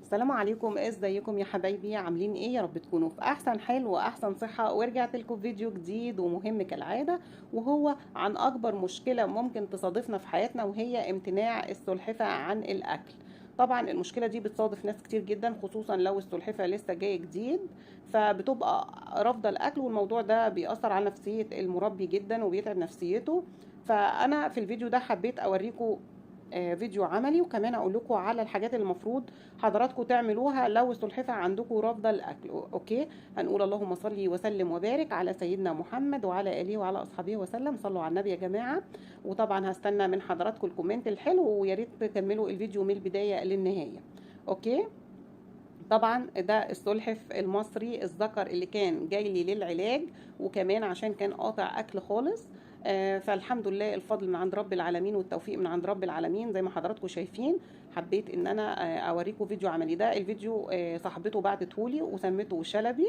السلام عليكم، ازيكم يا حبايبي؟ عاملين ايه؟ يا رب تكونوا في احسن حال واحسن صحة. ورجعت لكم فيديو جديد ومهم كالعادة، وهو عن اكبر مشكلة ممكن تصادفنا في حياتنا، وهي امتناع السلحفة عن الاكل. طبعا المشكلة دي بتصادف ناس كتير جدا، خصوصا لو السلحفة لسه جاية جديد، فبتبقى رافضة الاكل، والموضوع ده بيأثر على نفسية المربي جدا وبيتعب نفسيته. فانا في الفيديو ده حبيت اوريكم فيديو عملي، وكمان اقول لكم على الحاجات اللي المفروض حضراتكم تعملوها لو السلحفاه عندكم رافضه الاكل. اوكي، هنقول اللهم صل وسلم وبارك على سيدنا محمد وعلى اله وعلى اصحابه وسلم. صلوا على النبي يا جماعه. وطبعا هستنى من حضراتكم الكومنت الحلو، ويا ريت تكملوا الفيديو من البدايه للنهايه. اوكي. طبعا ده السلحف المصري الذكر اللي كان جاي لي للعلاج، وكمان عشان كان قاطع اكل خالص. فالحمد لله، الفضل من عند رب العالمين والتوفيق من عند رب العالمين زي ما حضراتكم شايفين. حبيت ان انا اوريكم فيديو عملي. ده الفيديو صاحبته بعتته لي وسمته شلبي،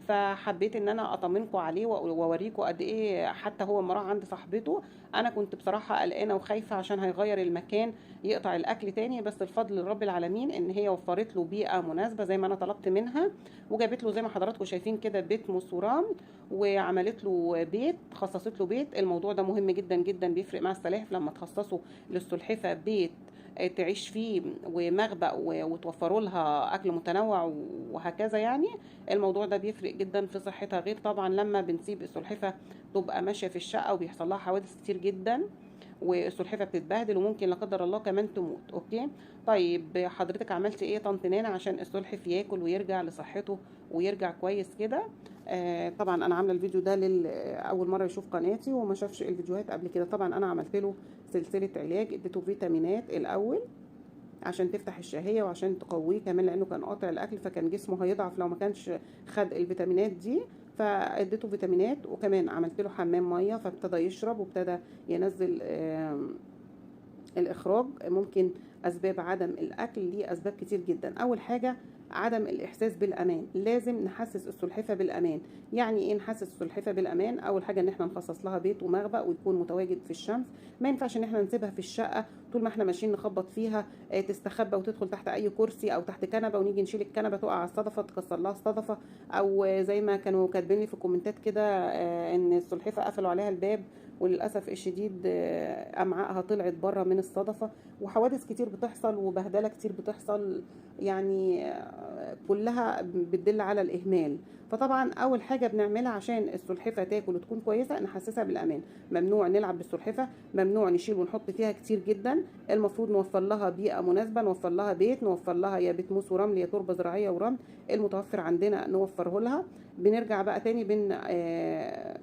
فحبيت ان انا اطمنكم عليه واوريكم قد ايه. حتى هو لما راح عند صاحبته، انا كنت بصراحه قلقانه وخايفه عشان هيغير المكان يقطع الاكل تاني، بس الفضل لرب العالمين ان هي وفرت له بيئه مناسبه زي ما انا طلبت منها، وجابت له زي ما حضراتكم شايفين كده بيت مسورام، وعملت له بيت، خصصت له بيت. الموضوع ده مهم جدا جدا، بيفرق مع السلاحف لما تخصصوا للسلحفه بيت تعيش فيه، ومخبأ، وتوفروا لها اكل متنوع وهكذا يعني. الموضوع ده بيفرق جدا في صحتها، غير طبعا لما بنسيب السلحفه تبقى ماشيه في الشقه وبيحصل لها حوادث كتير جدا، والسلحفه بتتبهدل وممكن لا قدر الله كمان تموت. اوكي. طيب حضرتك عملت ايه طنط نانا عشان السلحف ياكل ويرجع لصحته ويرجع كويس كده؟ طبعا انا عامله الفيديو ده اول مره يشوف قناتي وما شافش الفيديوهات قبل كده. طبعا انا عملت له سلسله علاج، اديته فيتامينات الاول عشان تفتح الشهية وعشان تقويه كمان، لانه كان قاطع الاكل فكان جسمه هيضعف لو ما كانش خد الفيتامينات دي. فاديته فيتامينات، وكمان عملت له حمام ميه فابتدى يشرب وابتدى ينزل الإخراج. ممكن أسباب عدم الأكل ليه أسباب كتير جدا. أول حاجة عدم الإحساس بالأمان، لازم نحسس السلحفة بالأمان. يعني إيه نحسس السلحفة بالأمان؟ أول حاجة إن إحنا نخصص لها بيت ومخبأ ويكون متواجد في الشمس. ما ينفعش إن إحنا نسيبها في الشقة طول ما إحنا ماشيين نخبط فيها تستخبى وتدخل تحت أي كرسي أو تحت كنبة، ونيجي نشيل الكنبة تقع على الصدفة تكسر لها الصدفة. أو زي ما كانوا كاتبين لي في الكومنتات كده إن السلحفة قفلوا عليها الباب، وللاسف الشديد امعائها طلعت بره من الصدفه. وحوادث كتير بتحصل وبهدله كتير بتحصل، يعني كلها بتدل على الاهمال. فطبعا اول حاجه بنعملها عشان السلحفه تاكل وتكون كويسه نحسسها بالامان. ممنوع نلعب بالسلحفه، ممنوع نشيل ونحط فيها كتير جدا. المفروض نوفر لها بيئه مناسبه، نوفر لها بيت، نوفر لها يا بيت موس ورمل يا تربه زراعيه ورمل، المتوفر عندنا نوفره لها. بنرجع بقى تاني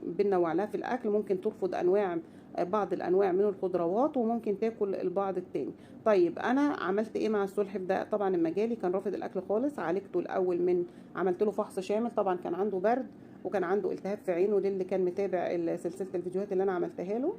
بننوع لها في الاكل. ممكن ترفض انواع، بعض الانواع من الخضروات، وممكن تاكل البعض التاني. طيب انا عملت ايه مع السلحف ده؟ طبعا لما جالي كان رافض الاكل خالص. عالجته الاول، عملت له فحص شامل. طبعا كان عنده برد وكان عنده التهاب في عينه، ده اللي كان متابع سلسله الفيديوهات اللي انا عملتها له.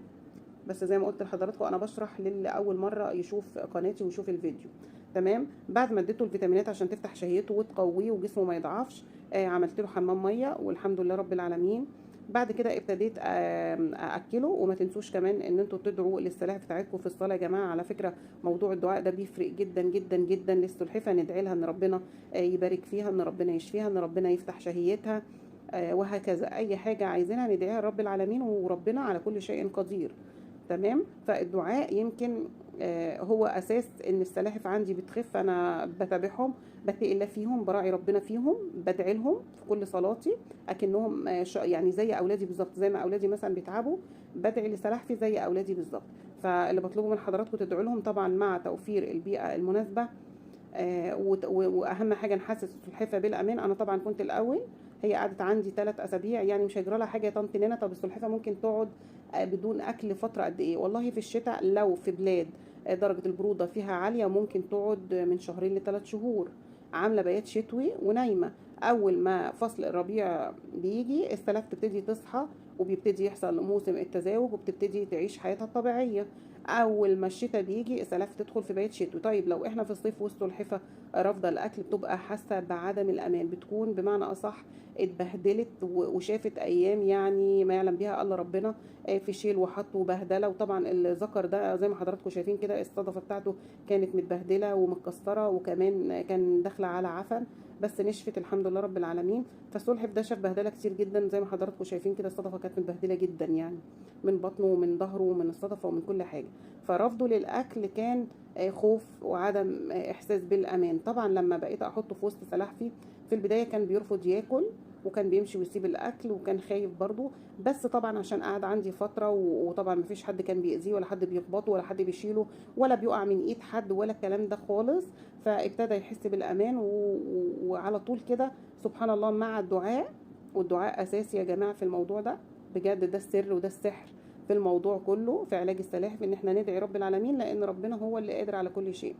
بس زي ما قلت لحضراتكم انا بشرح للي اول مره يشوف قناتي ويشوف الفيديو. تمام. بعد ما اديته الفيتامينات عشان تفتح شهيته وتقويه وجسمه ما يضعفش، عملت له حمام ميه والحمد لله رب العالمين. بعد كده ابتديت ااكله. وما تنسوش كمان ان انتوا تدعوا للسلاحف بتاعتكم في الصلاه يا جماعه. على فكره موضوع الدعاء ده بيفرق جدا جدا جدا للسلحفه. ندعي لها ان ربنا يبارك فيها، ان ربنا يشفيها، ان ربنا يفتح شهيتها، وهكذا. اي حاجه عايزينها ندعيها رب العالمين، وربنا على كل شيء قدير. تمام. فالدعاء يمكن هو اساس ان السلاحف عندي بتخف. انا بتابعهم، بتقي الله فيهم، براعي ربنا فيهم، بدعي لهم في كل صلاتي اكنهم يعني زي اولادي بالظبط. زي ما اولادي مثلا بيتعبوا بدعي لسلاحفي زي اولادي بالظبط. فاللي بطلبه من حضراتكم تدعوا لهم طبعا مع توفير البيئه المناسبه. واهم حاجه نحسس السلحفاه بالامان. انا طبعا كنت الاول، هي قعدت عندي 3 اسابيع، يعني مش هيجرى لها حاجه يا طنط نينا. طب السلحفاه ممكن تقعد بدون اكل فتره قد ايه؟ والله في الشتاء لو في بلاد درجه البروده فيها عاليه ممكن تقعد من شهرين ل3 شهور عامله بيات شتوي ونايمه. اول ما فصل الربيع بيجي السلاحف تبتدي تصحى، وبيبتدي يحصل موسم التزاوج وبتبتدي تعيش حياتها الطبيعيه. اول ما الشتاء بيجي السلاحف تدخل في بيت شتوي. طيب لو احنا في الصيف والسلحفه رافضه الاكل بتبقى حاسه بعدم الامان، بتكون بمعنى اصح اتبهدلت وشافت ايام يعني ما يعلم بها الا ربنا، في شيل وحط وبهدله. وطبعا الذكر ده زي ما حضراتكم شايفين كده الصدفه بتاعته كانت متبهدله ومتكسره، وكمان كان داخله على عفن، بس نشفت الحمد لله رب العالمين. فالسلحف ده شاف بهدله كتير جدا زي ما حضراتكم شايفين كده، الصدفه كانت متبهدله جدا يعني من بطنه ومن ظهره ومن الصدفه ومن كل حاجه. فرفضه للاكل كان خوف وعدم احساس بالامان. طبعا لما بقيت احطه في وسط سلاحفي في البدايه كان بيرفض ياكل، وكان بيمشي ويسيب الاكل، وكان خايف برضو. بس طبعا عشان قعد عندي فتره وطبعا مفيش حد كان بيأذيه ولا حد بيخبطه ولا حد بيشيله ولا بيقع من ايد حد ولا الكلام ده خالص، فابتدى يحس بالامان وعلى طول كده سبحان الله مع الدعاء. والدعاء اساسي يا جماعه في الموضوع ده بجد، ده السر وده السحر في الموضوع كله في علاج السلاحف، ان احنا ندعي رب العالمين لان ربنا هو اللي قادر على كل شيء.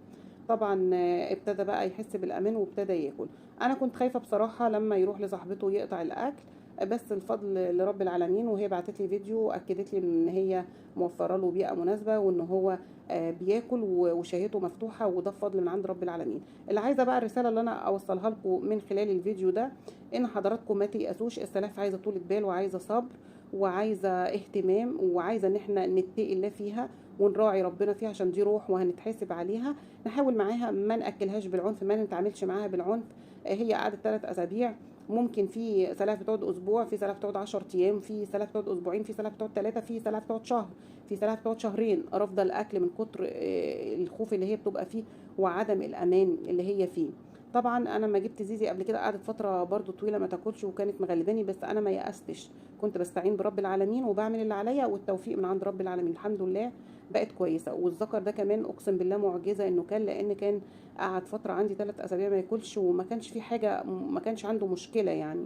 طبعا ابتدى بقى يحس بالامان وابتدى ياكل. انا كنت خايفه بصراحه لما يروح لصاحبته يقطع الاكل، بس الفضل لرب العالمين، وهي بعتت لي فيديو واكدت لي ان هي موفره له بيئه مناسبه وان هو بياكل وشهيته مفتوحه، وده فضل من عند رب العالمين. اللي عايزه بقى الرساله اللي انا اوصلها لكم من خلال الفيديو ده، ان حضراتكم ما تيأسوش. السلاحف عايزه طولة بال وعايزه صبر وعايزه اهتمام وعايزه ان احنا نتقي الله فيها ونراعي ربنا فيها، عشان دي روح وهنتحاسب عليها. نحاول معاها ما ناكلهاش بالعنف، ما نتعاملش معاها بالعنف. هي قعدت 3 اسابيع، ممكن في سلاحف بتقعد اسبوع، في سلاحف بتقعد 10 ايام، في سلاحف بتقعد اسبوعين، في سلاحف بتقعد 3، في سلاحف بتقعد شهر، في سلاحف بتقعد شهرين رافضه الاكل من كتر الخوف اللي هي بتبقى فيه وعدم الامان اللي هي فيه. طبعا انا ما جبت زيزي قبل كده قعدت فتره برضو طويله ما تاكلش وكانت مغلباني، بس انا ما يأستش، كنت بستعين برب العالمين وبعمل اللي عليا والتوفيق من عند رب العالمين. الحمد لله بقت كويسه. والذكر ده كمان اقسم بالله معجزه انه كان، لان كان قعد فتره عندي 3 اسابيع ما ياكلش وما كانش في حاجه، ما كانش عنده مشكله يعني.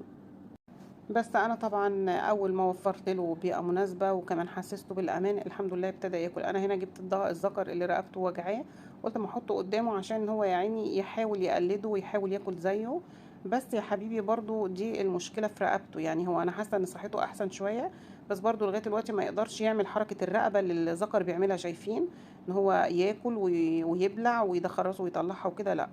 بس انا طبعا اول ما وفرت له بيئه مناسبه وكمان حسسته بالامان الحمد لله ابتدى ياكل. انا هنا جبت الذكر اللي رقبته وجعاه، قلت ما احطه قدامه عشان هو يا عيني يحاول يقلده ويحاول ياكل زيه. بس يا حبيبي برضو دي المشكله في رقبته، يعني هو انا حاسه ان صحته احسن شويه، بس برضو لغايه دلوقتي ما يقدرش يعمل حركه الرقبه اللي الذكر بيعملها، شايفين ان هو ياكل ويبلع ويدخل راسه ويطلعها وكده، لا.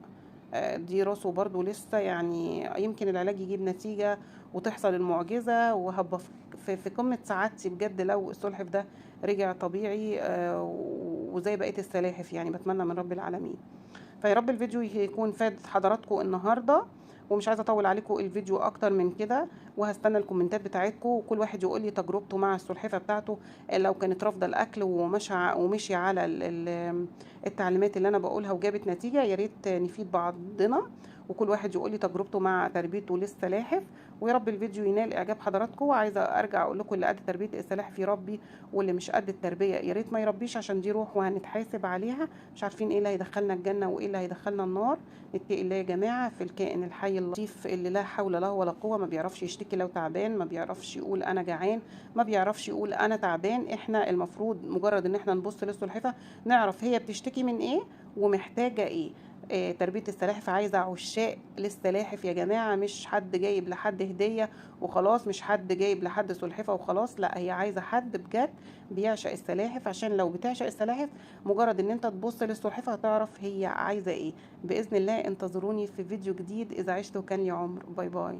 دي راسه برضو لسه يعني يمكن العلاج يجيب نتيجة وتحصل المعجزة، وهبقى في قمة سعادتي بجد لو السلحف ده رجع طبيعي وزي بقية السلاحف، يعني بتمنى من رب العالمين. فيا رب الفيديو يكون فاد حضراتكم النهارده، ومش عايزه اطول عليكم الفيديو اكتر من كده، وهستنى الكومنتات بتاعتكم وكل واحد يقول لي تجربته مع السلحفه بتاعته لو كانت رافضه الاكل ومشي على التعليمات اللي انا بقولها وجابت نتيجه. يا ريت نفيد بعضنا وكل واحد يقول لي تجربته مع تربيته للسلاحف، ويا رب الفيديو ينال اعجاب حضراتكم. وعايزه ارجع اقول لكم اللي قد تربيه السلاحف يربي، واللي مش قد التربيه يا ريت ما يربيش، عشان دي روح وهنتحاسب عليها. مش عارفين ايه اللي هيدخلنا الجنه وايه اللي هيدخلنا النار. نتقي الله يا جماعه في الكائن الحي اللطيف اللي لا حول له ولا قوه، ما بيعرفش يشتكي لو تعبان، ما بيعرفش يقول انا جعان، ما بيعرفش يقول انا تعبان. احنا المفروض مجرد ان احنا نبص للسلحفه نعرف هي بتشتكي من ايه ومحتاجه ايه. تربية السلاحف عايزة عشاق للسلاحف يا جماعة، مش حد جايب لحد هدية وخلاص، مش حد جايب لحد سلحفة وخلاص، لا، هي عايزة حد بجد بيعشق السلاحف. عشان لو بتعشق السلاحف مجرد ان انت تبص للسلحفة هتعرف هي عايزة ايه. بإذن الله انتظروني في فيديو جديد، إذا عشت وكان لي عمر. باي باي.